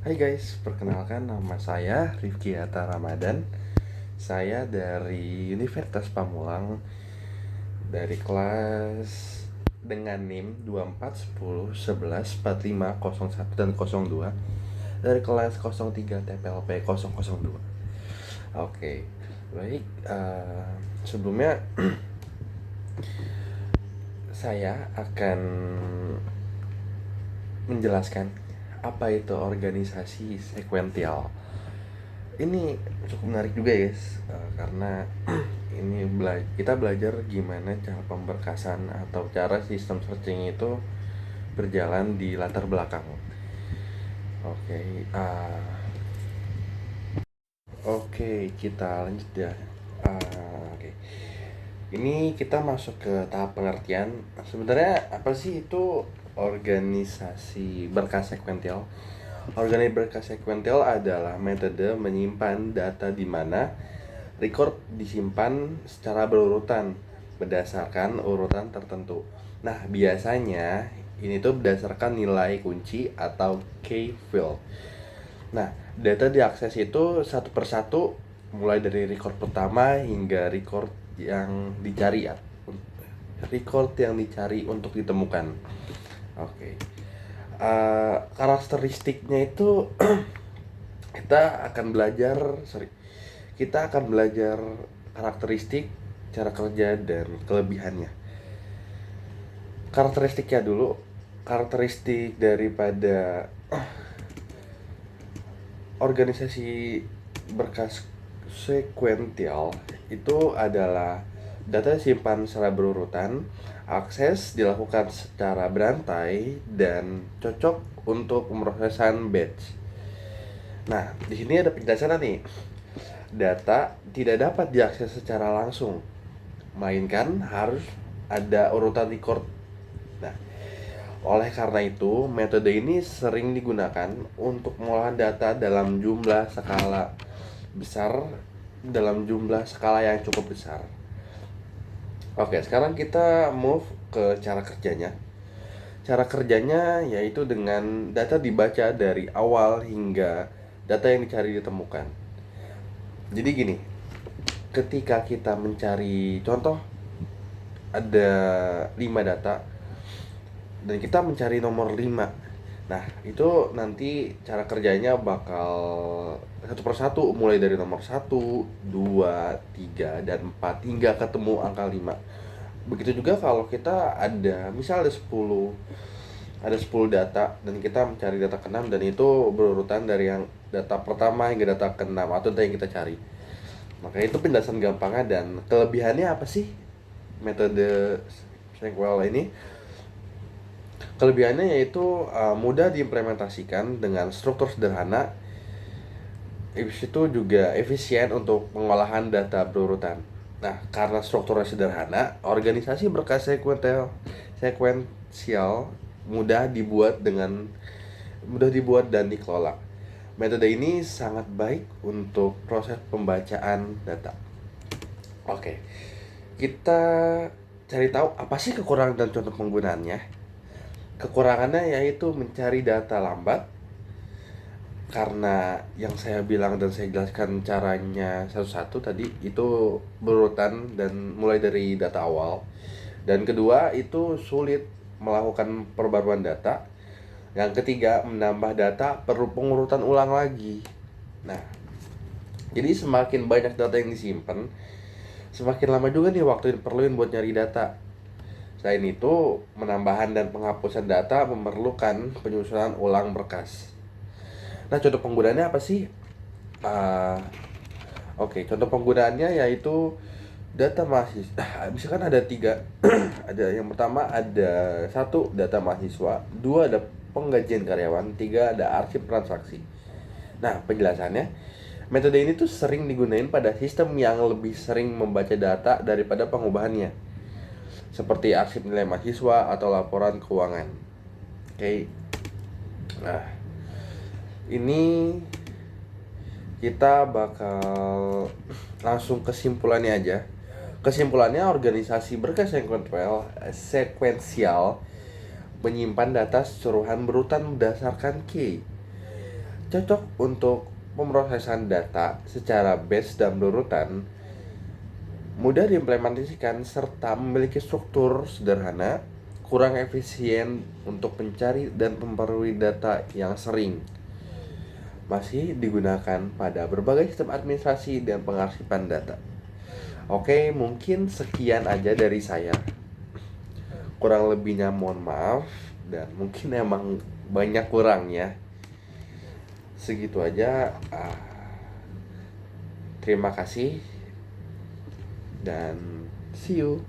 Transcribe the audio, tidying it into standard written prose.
Hai guys, perkenalkan nama saya Rifki Hatta Ramadan. Saya dari Universitas Pamulang, dari kelas dengan NIM 24 10 11 45 01 dan 02, dari kelas 03 TPLP 002. Oke, baik. Sebelumnya saya akan menjelaskan apa itu organisasi sekuensial. Ini cukup menarik juga guys, karena ini kita belajar gimana cara pemberkasan atau cara sistem searching itu berjalan di latar belakang. Oke, oke, kita lanjut ya. Oke, ini kita masuk ke tahap pengertian. Sebenarnya apa sih itu organisasi berkas sekuensial? Organisasi berkas sekuensial adalah metode menyimpan data di mana record disimpan secara berurutan berdasarkan urutan tertentu. Nah, biasanya ini tuh berdasarkan nilai kunci atau key field. Nah, data diakses itu satu persatu mulai dari record pertama hingga record yang dicari ya. Record yang dicari untuk ditemukan. Oke. Karakteristiknya itu kita akan belajar kita akan belajar karakteristik, cara kerja, dan kelebihannya. Karakteristiknya dulu. Karakteristik daripada organisasi berkas sekuensial itu adalah data disimpan secara berurutan, akses dilakukan secara berantai, dan cocok untuk pemrosesan batch. Nah, di sini ada penjelasan nih. Data tidak dapat diakses secara langsung, melainkan harus ada urutan record. Nah, oleh karena itu, metode ini sering digunakan untuk pengolahan data dalam jumlah skala yang cukup besar. Oke, sekarang kita move ke cara kerjanya. Cara kerjanya yaitu dengan data dibaca dari awal hingga data yang dicari ditemukan. Jadi gini, ketika kita mencari contoh ada 5 data dan kita mencari nomor 5. Nah, itu nanti cara kerjanya bakal satu persatu mulai dari nomor 1, 2, 3, dan 4 hingga ketemu angka 5. Begitu juga kalau kita ada misal ada 10 data dan kita mencari data ke-6 dan itu berurutan dari yang data pertama hingga data ke-6 atau data yang kita cari. Maka itu penjelasan gampangnya. Dan kelebihannya apa sih metode sequel ini? Kelebihannya yaitu mudah diimplementasikan dengan struktur sederhana. Habis itu juga efisien untuk pengolahan data berurutan. Nah, karena strukturnya sederhana, organisasi berkas sekuensial mudah dibuat dan dikelola. Metode ini sangat baik untuk proses pembacaan data. Oke, kita cari tahu apa sih kekurangan dan contoh penggunaannya. Kekurangannya yaitu mencari data lambat, karena yang saya bilang dan saya jelaskan caranya satu-satu tadi itu berurutan dan mulai dari data awal. Dan kedua, itu sulit melakukan perbaruan data. Yang ketiga, menambah data perlu pengurutan ulang lagi. Nah, jadi semakin banyak data yang disimpan, semakin lama juga nih waktu yang diperluin buat nyari data. Selain itu, penambahan dan penghapusan data memerlukan penyusunan ulang berkas. Nah, contoh penggunaannya apa sih? Uh, Oke, contoh penggunaannya yaitu data mahasiswa. Misalkan ada 3. Ada yang pertama ada 1 data mahasiswa, 2 ada penggajian karyawan, 3 ada arsip transaksi. Nah, penjelasannya, metode ini tuh sering digunain pada sistem yang lebih sering membaca data daripada pengubahannya, seperti arsip nilai mahasiswa atau laporan keuangan. Oke. Nah, ini kita bakal langsung kesimpulannya aja. Kesimpulannya, organisasi berkas sekuensial menyimpan data seluruhan berurutan berdasarkan key. cocok untuk pemrosesan data secara batch dan berurutan, mudah diimplementasikan serta memiliki struktur sederhana, kurang efisien untuk mencari dan memperoleh data yang sering. Masih digunakan pada berbagai sistem administrasi dan pengarsipan data. Oke, mungkin sekian aja dari saya. Kurang lebihnya mohon maaf, dan mungkin emang banyak kurangnya. Segitu aja. Terima kasih dan see you.